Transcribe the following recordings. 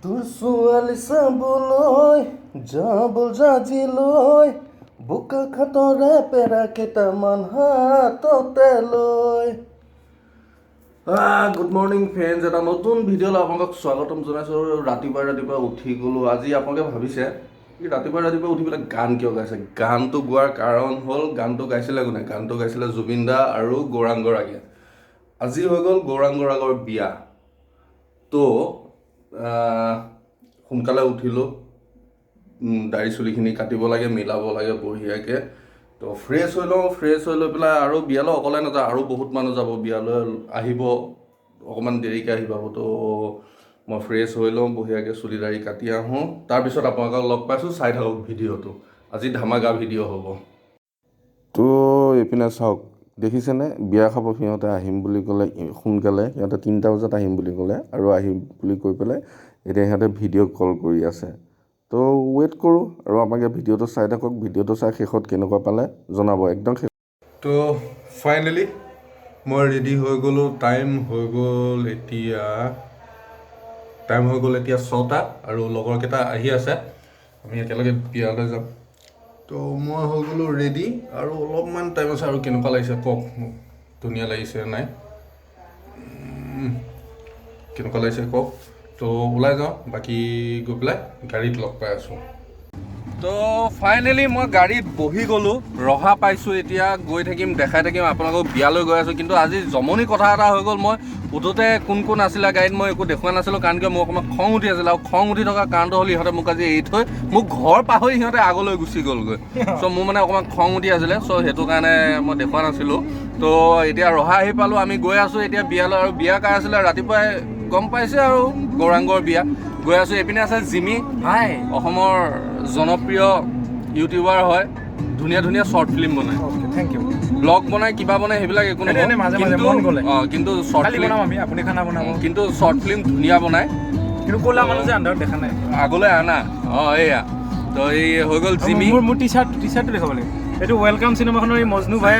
তোৰ ছোৱালী চাবলৈ যাব জাজিলৈ বোকা খাটৰে পেৰা কেইটামান হাততে লৈ গুড মৰ্ণিং ফ্ৰেণ্ডছ, এটা নতুন ভিডিঅ'লৈ আপোনালোকক স্বাগতম জনাইছোঁ। ৰাতিপুৱা উঠি গ'লোঁ। আজি আপোনালোকে ভাবিছে ৰাতিপুৱা উঠি পেলাই গান কিয় গাইছে? গানটো গোৱাৰ কাৰণ হ'ল, গানটো গাইছিলে কোনে? গানটো গাইছিলে জুবিন দা আৰু গৌৰাঙ্গ ৰাগে। আজি হৈ গ'ল গৌৰাঙ্গ ৰাগৰ বিয়া। তো সোনকালে উঠিলোঁ, দাড়ি চুলিখিনি কাটিব লাগে, মিলাব লাগে বঢ়িয়াকৈ। তো ফ্ৰেছ হৈ লওঁ, ফ্ৰেছ হৈ লৈ পেলাই আৰু বিয়ালৈ অকলে নাযাওঁ, আৰু বহুত মানুহ যাব বিয়ালৈ, আহিব অকণমান দেৰিকৈ আহি পাব। তো মই ফ্ৰেছ হৈ লওঁ, বঢ়িয়াকৈ চুলি দাড়ি কাটি আহোঁ। তাৰপিছত আপোনালোকক লগ পাইছোঁ, চাই থাকক ভিডিঅ'টো। আজি ধামাকা ভিডিঅ' হ'ব। তো এইপিনে চাওক, দেখিছেনে? বিয়া খাব সিহঁতে আহিম বুলি ক'লে সোনকালে, সিহঁতে 3টা বজাত আহিম বুলি ক'লে, আৰু আহিম বুলি কৈ পেলাই এতিয়া সিহঁতে ভিডিঅ' কল কৰি আছে। তো ৱেইট কৰোঁ আৰু আপোনালোকে ভিডিঅ'টো চাই থাকক। ভিডিঅ'টো চাই শেষত কেনেকুৱা পালে জনাব একদম। তো ফাইনেলি মই ৰেডি হৈ গ'লোঁ। টাইম হৈ গ'ল এতিয়া 6টা, আৰু লগৰকেইটা আহি আছে, আমি একেলগে বিয়ালৈ যাম। তো মই হৈ গ'লোঁ ৰেডি, আৰু অলপমান টাইম আছে। আৰু কেনেকুৱা লাগিছে কওক মোক? ধুনীয়া লাগিছে নাই? কেনেকুৱা লাগিছে কওক? তো ওলাই যাওঁ, বাকী গৈ পেলাই গাড়ীত লগ পাই আছোঁ। তো ফাইনেলি মই গাড়ীত বহি গ'লোঁ, ৰহা পাইছোঁ। এতিয়া গৈ থাকিম, দেখাই থাকিম আপোনালোকক। বিয়ালৈ গৈ আছোঁ, কিন্তু আজি জমনি কথা এটা হৈ গ'ল। মই উঠোঁতে কোন আছিলে গাড়ীত মই একো দেখুওৱা নাছিলোঁ, কাৰণ কিয় মোৰ অকণমান খং উঠি আছিলে। আৰু খং উঠি থকা কাৰণটো হ'ল ইহঁতে মোক আজি এৰি থৈ মোক ঘৰ পাহৰি সিহঁতে আগলৈ গুচি গ'লগৈ। চ' মোৰ মানে অকণমান খং উঠি আছিলে, চ' সেইটো কাৰণে মই দেখুওৱা নাছিলোঁ। তো এতিয়া ৰহা আহি পালোঁ, আমি গৈ আছোঁ এতিয়া বিয়ালৈ। আৰু বিয়া কাৰ আছিলে ৰাতিপুৱাই গম পাইছে, আৰু গৌৰাঙ্গৰ বিয়া। গৈ আছোঁ। এইপিনে আছে জিমি, হাই, অসমৰ জনপ্ৰিয় ইউটিউবাৰ হয়, ধুনীয়া শ্বৰ্ট ফিল্ম বনায়। Thank you. ব্লগ বনায়, কিবা বনায়, সেইবিলাক একো নহয়, কিন্তু শ্বৰ্ট ফিল্ম আপুনি খানা বনাব, কিন্তু শ্বৰ্ট ফিল্ম ধুনীয়া বনায়। কিন্তু ক'লা মানুহ যে আন্ধাৰত দেখা নাই, আগলৈ আনা। এইয়া তো এই হৈ গ'ল জিমি। মোৰ টি চাৰ্টটো দেখাব লাগে। এইটো ৱেলকাম চিনেমাখনৰ এই মজনু ভাই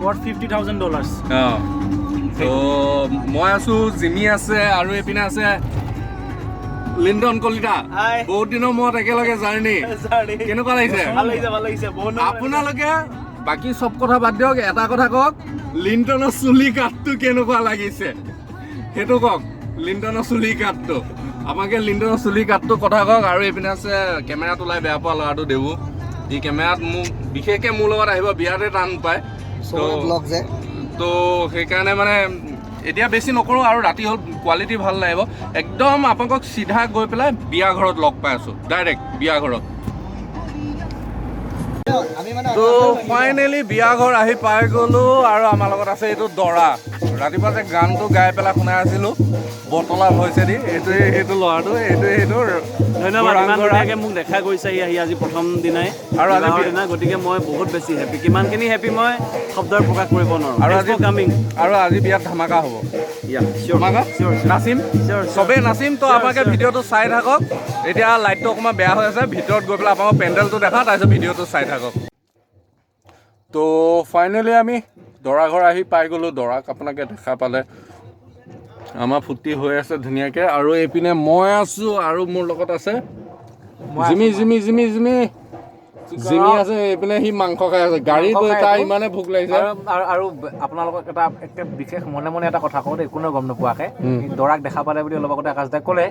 worth $50,000। তো মই আছোঁ, জিমি আছে, আৰু এইপিনে আছে লিণ্ডন কলিতা। বহুত দিনৰ মূৰত একেলগে জাৰ্ণি। কেনেকুৱা লাগিছে? আপোনালোকে বাকী চব কথা বাদ দিয়ক, এটা কথা কওক, লিণ্ডনৰ চুলি কাটটো কেনেকুৱা লাগিছে সেইটো কওক। লিণ্ডনৰ চুলি কাটটো, আপোনালোকে লিণ্ডনৰ চুলি কাটটো কথা কওক। আৰু এইপিনে আছে কেমেৰাত ওলাই বেয়া পোৱা ল'ৰাটো দেৱু। ই কেমেৰাত মোক বিশেষকৈ মোৰ লগত আহিব বিয়াতে টান পায়, তো সেইকাৰণে মানে এতিয়া বেছি নকৰোঁ। আৰু ৰাতি হ'ল, কোৱালিটি ভাল লাগিব একদম। আপোনালোকক চিধা গৈ পেলাই বিয়া ঘৰত লগ পাই আছোঁ, ডাইৰেক্ট বিয়া ঘৰত। তো ফাইনেলি বিয়া ঘৰ আহি পাই গ'লোঁ, আৰু আমাৰ লগত আছে এইটো দৰা। ৰাতিপুৱা যে গানটো গাই পেলাই শুনাই আছিলোঁ, বটলা হৈছে দি, সেইটো ল'ৰাটো, সেইটো ধন্যবাদ। ইমান ধুনীয়াকৈ মোক দেখা গৈছেহি আহি আজি প্ৰথম দিনাই, আৰু আজি দিনা, গতিকে মই বহুত বেছি হেপী। কিমানখিনি হেপী মই শব্দৰ প্ৰকাশ কৰিব নোৱাৰোঁ। আৰু আজি বিয়াত ধামাকা হ'ব। নাচিম, চবেই নাচিম। তো আপোনালোকে ভিডিঅ'টো চাই থাকক। এতিয়া লাইটটো অকণমান বেয়া হৈ আছে, ভিতৰত গৈ পেলাই আপোনালোকক পেণ্ডেলটো দেখাওঁ, তাৰপিছত ভিডিঅ'টো চাই থাকক। তো ফাইনেলি আমি দৰা ঘৰ আহি পাই গ'লোঁ। দৰাক আপোনালোকে দেখা পালে, আমাৰ ফূৰ্তি হৈ আছে ধুনীয়াকৈ। আৰু এইপিনে মই আছোঁ, আৰু মোৰ লগত আছে জিমি আছে। এইপিনে সি মাংস খাই আছে, গাড়ী গৈ তাৰ ইমানে ভোক লাগিছে। আৰু আপোনালোকক এটা বিশেষ মনে এটা কথা কওঁ দেই, কোনেও গম নোপোৱাকৈ। দৰাক দেখা পালে বুলি অলপ আগতে আকাশ দাই ক'লে,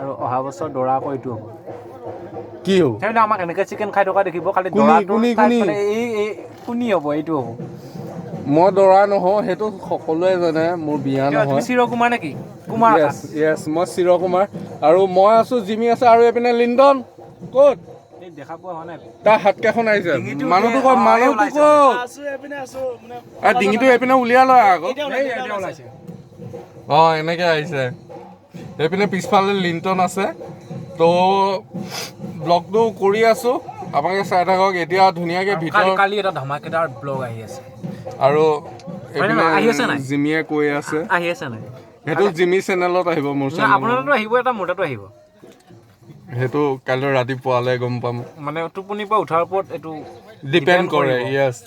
আৰু অহা বছৰ দৰা আকৌ এইটো হ'ব। কি হ'ব? সেইদিনা আমাক এনেকৈ চিকেন খাই থকা দেখিব, খালি শুনি হ'ব, এইটো হ'ব। মই দৰা নহওঁ, সেইটো সকলোৱে জানে। মোৰ বিয়া নহয়। চিৰকুমাৰ নেকি? কুমাৰ? য়েছ, মই চিৰকুমাৰ। আৰু মই আছোঁ, জিমি আছে, আৰু এইপিনে লিণ্ডন ক'ত? দেখা পোৱা হোৱা নাই, তাৰ হাতকেইখন আহিছে। মানুহটো ক'ত? ডিঙিটো এইপিনে উলিয়াই লয় আকৌ। এনেকৈ আহিছে। এইপিনে পিছফালে লিণ্ডন আছে। তো ব্লগটো কৰি আছোঁ, আপোনালোকে চাই থাকক। এতিয়া ধুনীয়াকৈ ভিতৰত কালি এটা ধমাকেদাৰ ব্লগ আহি আছে, আৰু এইপিনে জিমিয়ে কৈ আছে সেইটো জিমি চেনেলত আহিব, মোৰ চেনেলত আপোনাৰতো আহিব, এটা মোৰ তাতো আহিব। সেইটো কাইলৈ ৰাতিপুৱালৈ গম পাম। মানে টোপনিৰ পৰা উঠাৰ ওপৰত এইটো ডিপেণ্ড কৰে। য়েছ,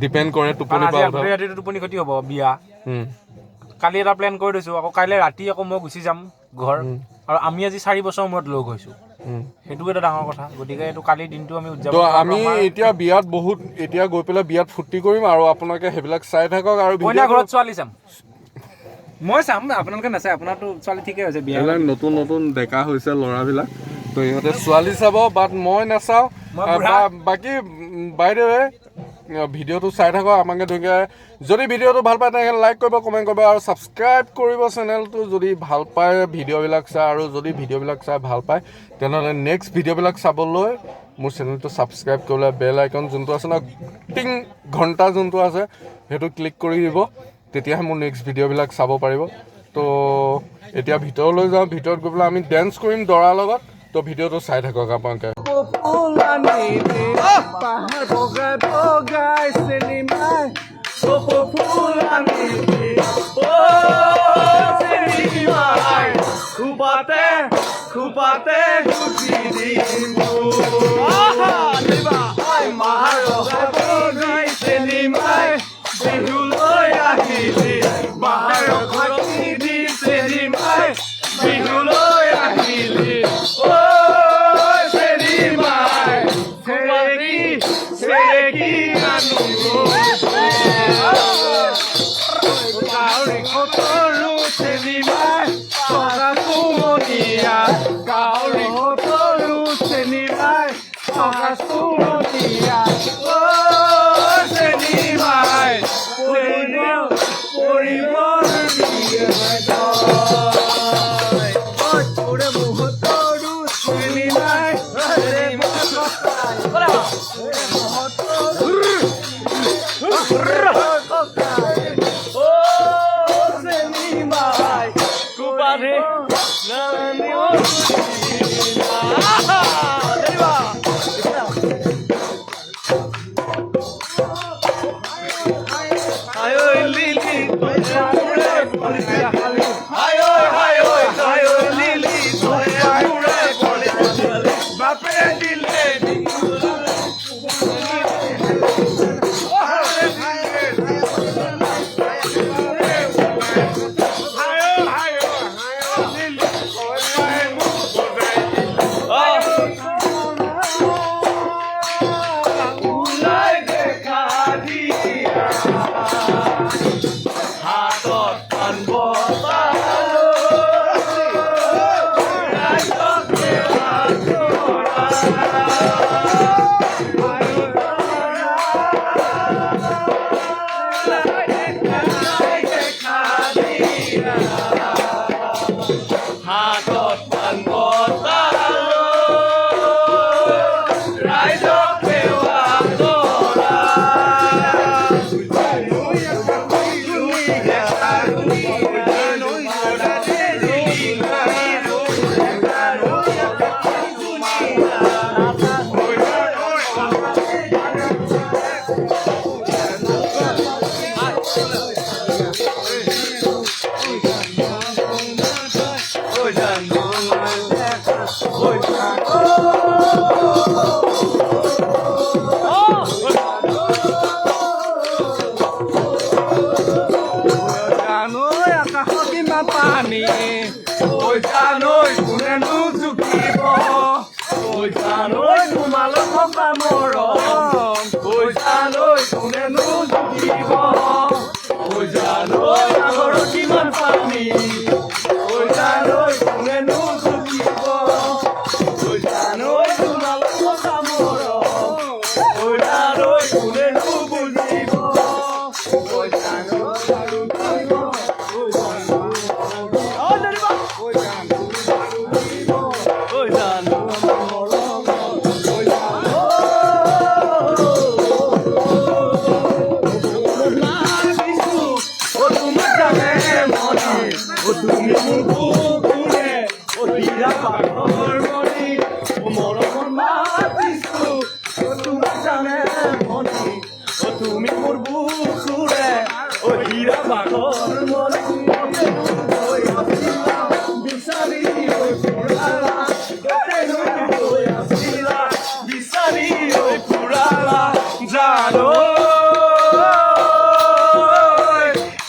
ডিপেণ্ড কৰে টোপনিৰ পৰা উঠাৰ। ৰাতিটো টোপনি ক্ষতি হ'ব বিয়া। কালি এটা প্লেন কৰি থৈছোঁ আকৌ কাইলৈ ৰাতি আকৌ মই গুচি যাম ঘৰ আৰু আমি আজি 4 বছৰ মূৰত লগ হৈছোঁ সেইটো এটা ডাঙৰ কথা গতিকে এইটো কালিৰ দিনটো আমি উদযাপন তো আমি এতিয়া বিয়াত বহুত এতিয়া গৈ পেলাই বিয়াত ফূৰ্তি কৰিম আৰু আপোনালোকে সেইবিলাক চাই থাকক আৰু কইনা ঘৰত ছোৱালী চাম মই চাম আপোনালোকে নাচায় আপোনাৰতো ছোৱালী ঠিকে হৈছে বিয়া এইবিলাক নতুন নতুন ডেকা হৈছে ল'ৰাবিলাক তো ইহঁতে ছোৱালী চাব বাট মই নাচাওঁ বাকী বাইদেউ ভিডিঅ'টো চাই থাকক আমাকে ধুনীয়া যদি ভিডিঅ'টো ভাল পায় তেনেকৈ লাইক কৰিব কমেণ্ট কৰিব আৰু ছাবস্ক্ৰাইব কৰিব চেনেলটো যদি ভাল পায় ভিডিঅ'বিলাক চাই আৰু যদি ভিডিঅ'বিলাক চাই ভাল পায় তেনেহ'লে নেক্সট ভিডিঅ'বিলাক চাবলৈ মোৰ চেনেলটো ছাবস্ক্ৰাইব কৰিবলৈ বেল আইকন যোনটো আছে ন টিং ঘণ্টা যোনটো আছে সেইটো ক্লিক কৰি দিব তেতিয়াহে মোৰ নেক্সট ভিডিঅ'বিলাক চাব পাৰিব তো এতিয়া ভিতৰলৈ যাওঁ ভিতৰত গৈ পেলাই আমি ডেন্স কৰিম দৰাৰ লগত তো ভিডিঅ'টো চাই থাকক আপোনালোকে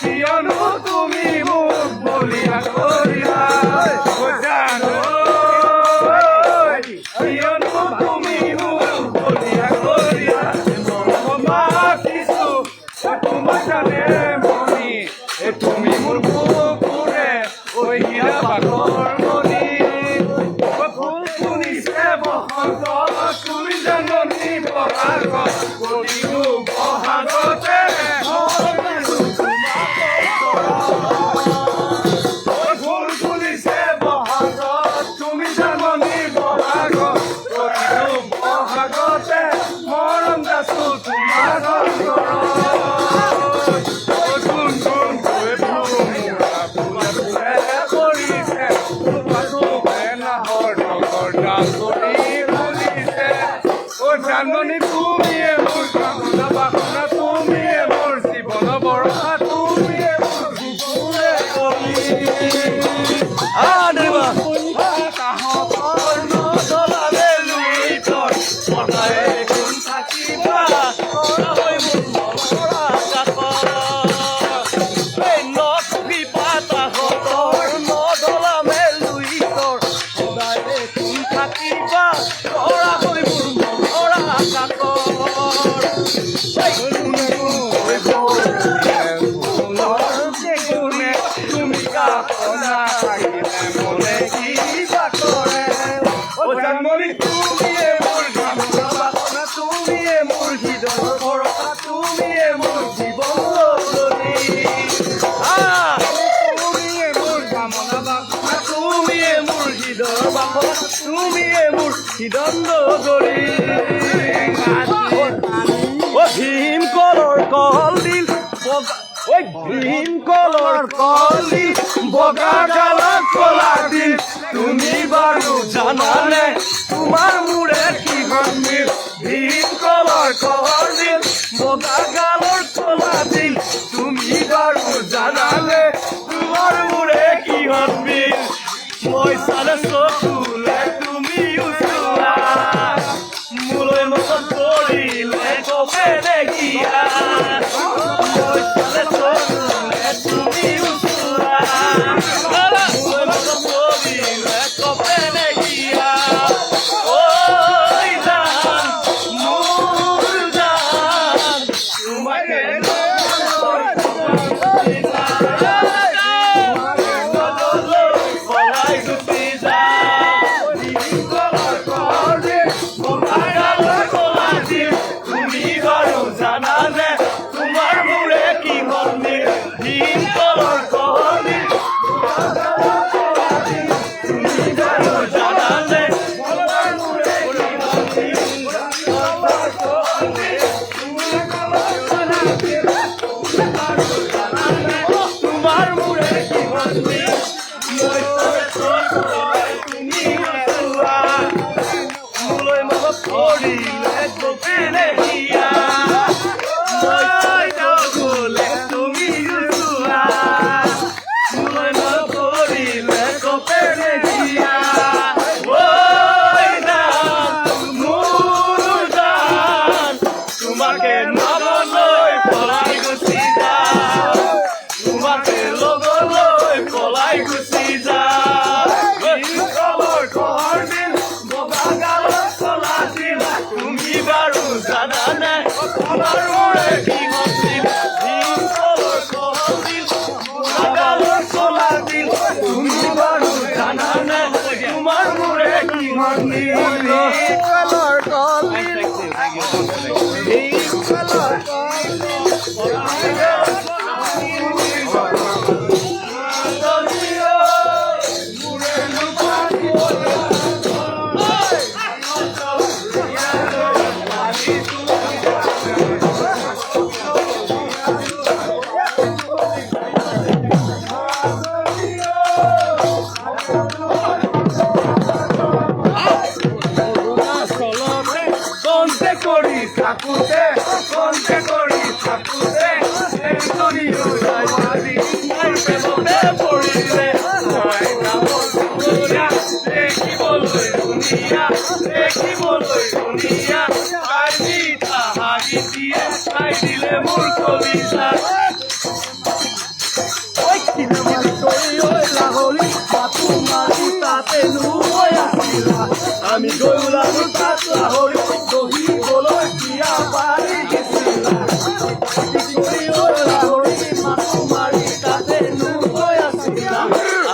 কিয়নো তুমি ঐ হীৰা পাকৰ মণি ঐ ফুল ফুলিছে বসন্ত তুমি জাননী বহাগত প্ৰতিটো বহাগতে ফুল ফুলিছে বহাগত তুমি জাননী বহাগত প্ৰতিটো বহাগতে মৰম দাসো তোমাৰ জাননী তুমিয়ে মোৰ কামনা বাসনা তুমিয়ে মোৰ জীৱন বৰষা তুমিয়ে মোৰ জীৱনে কলি তাহঁতৰ নজলালে লুইতৰ সদায় কোন থাকিবা হৈ মোৰ মনৰ আকাশত এই নথিবা তাহঁতৰ নজলালে লুইতৰ সদায় কোন থাকিবা ধৰা হৈ মোৰ মনৰ তুমি কাপনা থাকিলে মনে কিবা কৰে জানমণি তুমিয়ে মোৰ কামনা বাসনা তুমিয়ে মোৰ হৃদয়ৰ ভৰসা তুমিয়ে মোৰ জীৱনী তুমিয়ে মোৰ কামনা বাসনা তুমিয়ে মোৰ হৃদয়ৰ বাসনা তুমিয়ে মোৰ হৃদয় গৰি ভীম কলৰ কলডিল ভীম কলৰ কলডিল বগা গালত কলা দিল তুমি বাৰু জানানে তোমাৰ মোৰে কিমান মিল ভীম কলৰ কলডিল বগা গালৰ কলা দিল তুমি বাৰু জানানে তোমাৰ মোৰে কিমান মিল মই চালে চকুলে তুমিও চোৱা মোলৈ মনত পৰিলে কবে দেখিয়া মই চালে চকুলে তুমিও চোৱা মোলৈ মনত পৰিলে কবে দেখিয়া ঐ জান মোৰ জান তোমাকে আমি গৌলা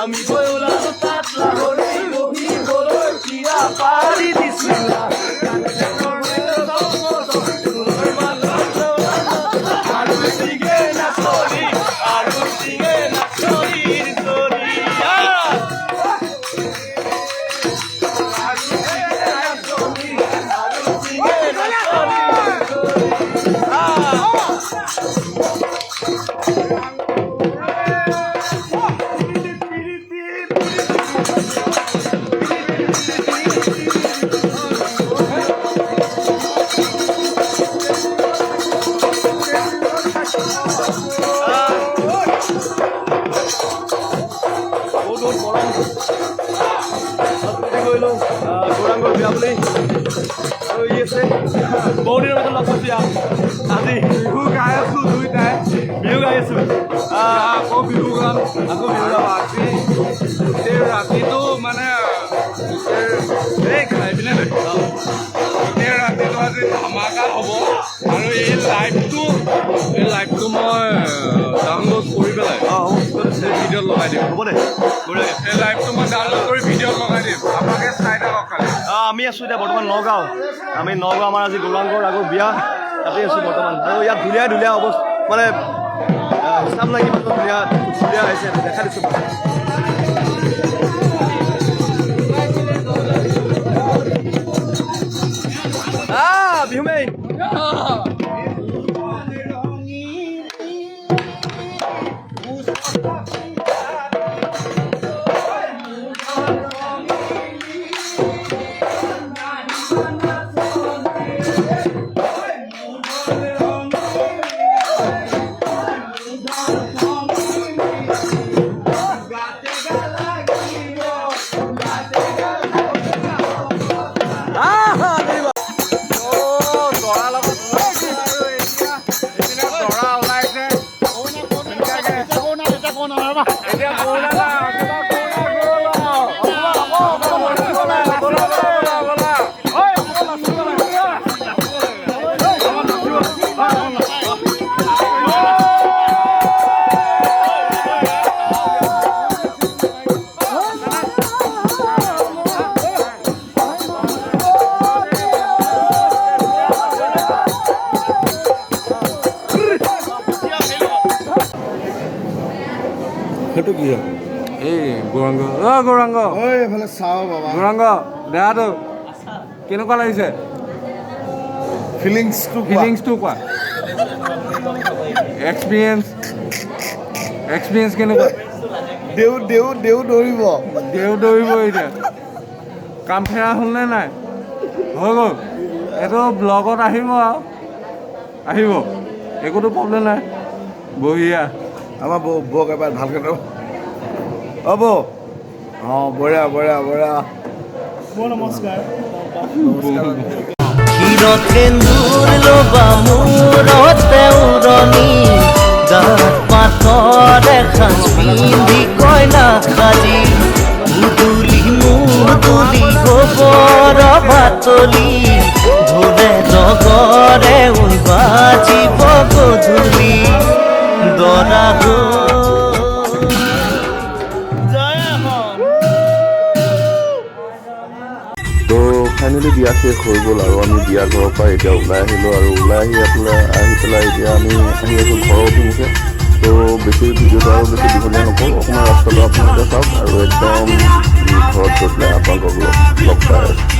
আমি গৈ ওলালো তাত লাহৰি বহিবলৈ কিয়া পাৰি দিছিলা আৰু চিগে নাচলি আৰু চিগে নাচলিৰ জৰিয়া গৌৰাংগৰ বিয়া বুলি আৰু ই আছে বহুদিনৰ পিছত লগ পাইছোঁ আজি বিহু গাই আছোঁ দুইটাই বিহু গাই আছোঁ আকৌ বিহু গাম আকৌ বিহু গাম আজি গোটেই ৰাতিটো মানে এই খাই পিনে গোটেই ৰাতিটো আজি ধামাকা হ'ব আৰু এই লাইভটো মই ডাউনলোড কৰি পেলাই ভিডিঅ'ত লগাই দিম হ'ব দে এই লাইভটো মই ডাউনলোড কৰি ভিডিঅ'ত লগাই দিম আপোনালোকে চাই থাকক খালি আমি আছোঁ এতিয়া বৰ্তমান নগাঁও আমি নগাঁও আমাৰ আজি গৌৰাংগৰ আগৰ বিয়া তাতে আছোঁ বৰ্তমান আৰু ইয়াত ধুনীয়া অৱস্থা মানে হিচাপ নাই কিমান ধুনীয়া হৈছে দেখা দিছোঁ বিহু মাৰি সেইটো কি হয় এই গৌৰাংগ গৌৰাংগ এইফালে চাওঁ বাবা গৌৰাংগ দেহাটো কেনেকুৱা লাগিছে ফিলিংছটো কোৱা এক্সপিৰিয়েঞ্চ কেনেকুৱা দেউ দৌৰিব এতিয়া কাম ফেৰা হ'লনে নাই হৈ গ'ল এইটো ব্লগত আহিব আৰু আহিব একোতো প্ৰব্লেম নাই বঢ়িয়া আমাৰ বৌক এবাৰ ভালকৈ হ'ব বঢ়িয়া নমস্কাৰ ক্ষীৰকেন্দুৰ লবা মূৰতে উৰণি গাত পাথৰ এসাঁজ পিন্ধি কইনা সাজি মুদুলি গোবৰ ভাতলি ধোলে নগৰে বাজিব গধূলি দৰা তো ফাইনেলি বিয়া শেষ হৈ গ'ল আৰু আমি বিয়া ঘৰৰ পৰা এতিয়া ওলাই আহিলোঁ আৰু ওলাই আহি পেলাই এতিয়া আমি আহি আছোঁ ঘৰৰ অভিমুখে তো বেছি ভিডিঅ'টো আৰু বেছি দীঘলীয়া নকৰোঁ অকণমান ৰাস্তাটো আপোনালোকে চাওক আৰু একদম ঘৰত গৈ পেলাই আপোনালোকক লগ পাই আছোঁ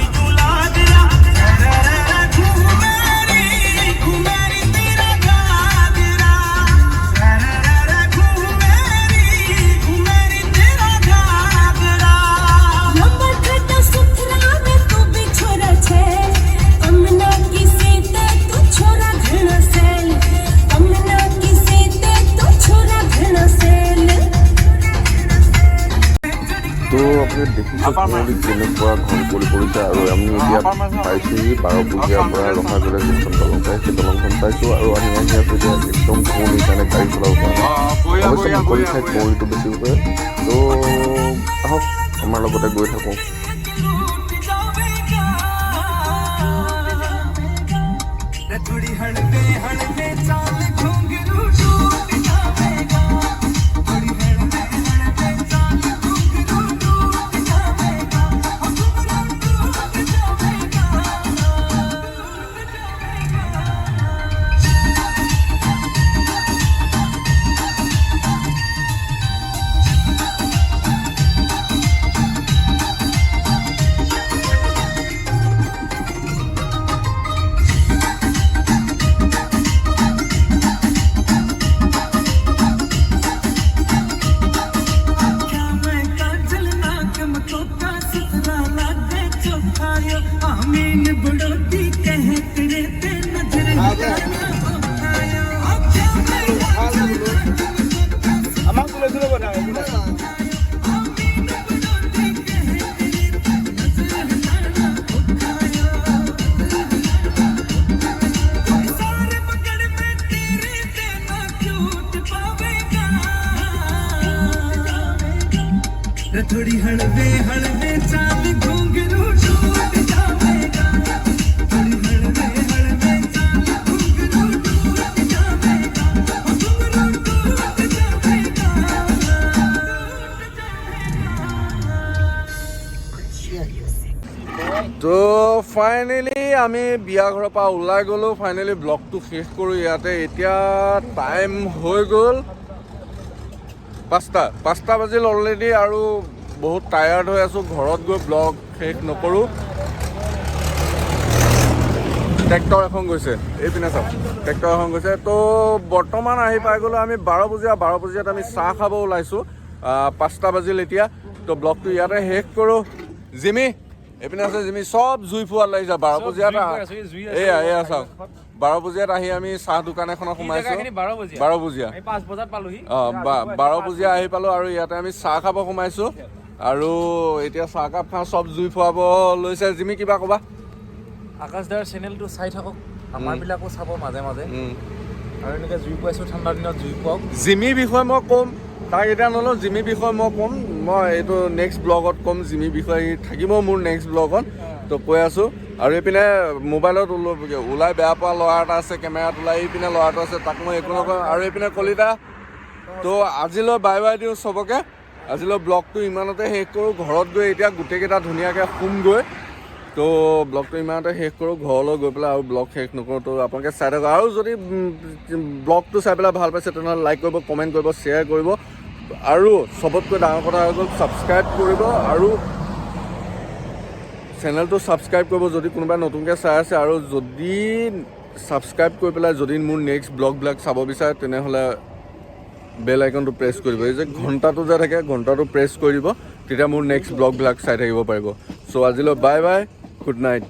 তো আপুনি দেখিছে কেনেকুৱা ঘন পৰিছে আৰু আমি এতিয়া পাইছোঁহি 12 পুজীয়াৰ পৰা ৰখাগলে যিখন দলং পায় সেই দলংখন পাইছোঁ আৰু আমি আহি আছোঁ এতিয়া একদম কুঁৱলীৰ কাৰণে গাড়ী চলাব পৰা নাই অৱশ্যে মুকলি ঠাইত কুঁৱলীটো বেছি পৰে তো আহক আমাৰ লগতে গৈ থাকোঁ थोड़ी हड़बे हड़बे चांद घुंघरू टूट जाएगा थोड़ी हड़बे हड़बे चांद घुंघरू टूट जाएगा घुंघरू टूट जाएगा তো ফাইনেলি আমি বিয়া ঘৰৰ পৰা ওলাই গ'লোঁ ফাইনেলি ব্লগটো শেষ কৰোঁ ইয়াতে এতিয়া টাইম হৈ গ'ল 5টা বাজিল অলৰেডি আৰু বহুত টায়াৰ্ড হৈ আছোঁ ঘৰত গৈ ব্লগ শেষ নকৰোঁ ট্ৰেক্টৰ এখন গৈছে এইপিনে চাওক ট্ৰেক্টৰ এখন গৈছে তো বৰ্তমান আহি পাই গ'লোঁ আমি 12 বজাত আমি চাহ খাব ওলাইছোঁ 5টা বাজিল এতিয়া তো ব্লগটো ইয়াতে শেষ কৰোঁ জিমি এইপিনে আছে জিমি চব জুই ফুৱাত লাগিছে 12 বজাত এয়া চাওক 12 বজাত আহি আমি চাহ দোকান এখনত সোমাইছোঁ 12 বজীয়া 5 বজাত পালোহি 12 বজীয়া আহি পালোঁ আৰু ইয়াতে আমি চাহ খাব সোমাইছোঁ আৰু এতিয়া চাহকাপ খাওঁ চব জুই ফুৱাব লৈছে জিমি কিবা ক'বা আকাশ দাৰ চেনেলটো চাই থাকক আমাৰবিলাকো চাব মাজে মাজে আৰু এনেকৈ জুই পুৱাইছোঁ ঠাণ্ডা দিনত জুই পুৱাওক জিমিৰ বিষয়ে মই ক'ম তাক এতিয়া নলওঁ জিমিৰ বিষয়ে মই ক'ম মই এইটো নেক্সট ব্লগত ক'ম জিমিৰ বিষয়ে থাকিব মোৰ নেক্সট ব্লগত তো কৈ আছোঁ আৰু এইপিনে মোবাইলত ওলাই বেয়া পোৱা ল'ৰা এটা আছে কেমেৰাত ওলাই এইপিনে ল'ৰাটো আছে তাক মই একো নকওঁ আৰু এইপিনে কলিতা তো আজিলৈ বাই বাই দিওঁ চবকে আজিলৈ ব্লগটো ইমানতে শেষ কৰোঁ ঘৰত গৈ এতিয়া গোটেইকেইটা ধুনীয়াকৈ শুমগৈ তো ব্লগটো ইমানতে শেষ কৰোঁ ঘৰলৈ গৈ পেলাই আৰু ব্লগ শেষ নকৰোঁ তো আপোনালোকে চাই থাকক আৰু যদি ব্লগটো চাই পেলাই ভাল পাইছে তেনেহ'লে লাইক কৰিব কমেণ্ট কৰিব শ্বেয়াৰ কৰিব আৰু চবতকৈ ডাঙৰ কথা হৈ গ'ল ছাবস্ক্ৰাইব কৰিব আৰু চেনেলটো ছাবস্ক্ৰাইব কৰিব যদি কোনোবাই নতুনকৈ চাই আছে আৰু যদি ছাবস্ক্ৰাইব কৰি পেলাই যদি মোৰ নেক্সট ব্লগবিলাক চাব বিচাৰে তেনেহ'লে বেল আইকনটো প্ৰেছ কৰিব এই যে ঘণ্টাটো যে থাকে ঘণ্টাটো প্ৰেছ কৰি দিব তেতিয়া মোৰ নেক্সট ব্লগবিলাক চাই থাকিব পাৰিব চ' আজিলৈ বাই বাই গুড নাইট